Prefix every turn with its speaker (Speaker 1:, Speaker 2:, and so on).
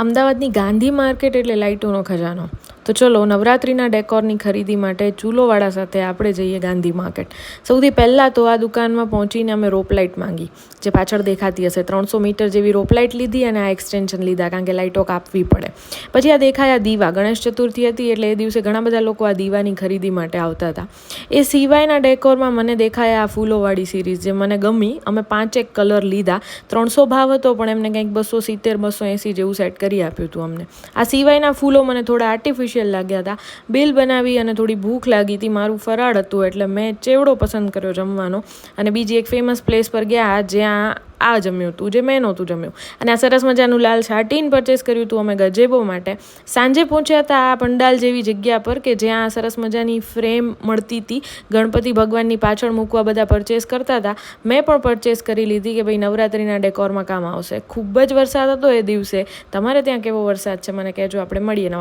Speaker 1: અમદાવાદની ગાંધી માર્કેટ એટલે લાઇટોનો ખજાનો. તો ચલો નવરાત્રિના ડેકોરની ખરીદી માટે ચૂલોવાળા સાથે આપણે જઈએ ગાંધી માર્કેટ. સૌથી પહેલાં તો આ દુકાનમાં પહોંચીને અમે રોપ લાઇટ માંગી, જે પાછળ દેખાતી હશે. 300 મીટર જેવી રોપ લાઇટ લીધી અને આ એક્સટેન્શન લીધા, કારણ કે લાઇટો કાપવી પડે. પછી આ દેખાયા દીવા. ગણેશ ચતુર્થી હતી એટલે એ દિવસે ઘણા બધા લોકો આ દીવાની ખરીદી માટે આવતા હતા. એ સિવાયના ડેકોરમાં મને દેખાયા આ ફૂલોવાળી સિરીઝ, જે મને ગમી. અમે 5 કલર લીધા. 300 ભાવ હતો, પણ એમને કંઈક 270 280 જેવું સેટ કરી આપ્યું હતું અમને. આ સિવાયના ફૂલો મને થોડા આર્ટિફિશિયલ લાગ્યા હતા. બિલ બનાવી અને થોડી ભૂખ લાગી હતી. મારું ફરાળ હતું એટલે મેં ચેવડો પસંદ કર્યો જમવાનો, અને બીજી એક ફેમસ પ્લેસ પર ગયા જ્યાં આ જમ્યું હતું જે મેં નહોતું જમ્યું. અને આ સરસ મજાનું લાલ સાટીન પરચેસ કર્યું હતું અમે ગજેબો માટે. સાંજે પહોંચ્યા હતા આ પંડાલ જેવી જગ્યા પર કે જ્યાં સરસ મજાની ફ્રેમ મળતી હતી. ગણપતિ ભગવાનની પાછળ મૂકવા બધા પરચેસ કરતા હતા. મેં પણ પરચેસ કરી લીધી કે ભાઈ નવરાત્રિના ડેકોરમાં કામ આવશે. ખૂબ જ વરસાદ હતો એ દિવસે. તમારે ત્યાં કેવો વરસાદ છે મને કહેજો, આપણે મળીએ.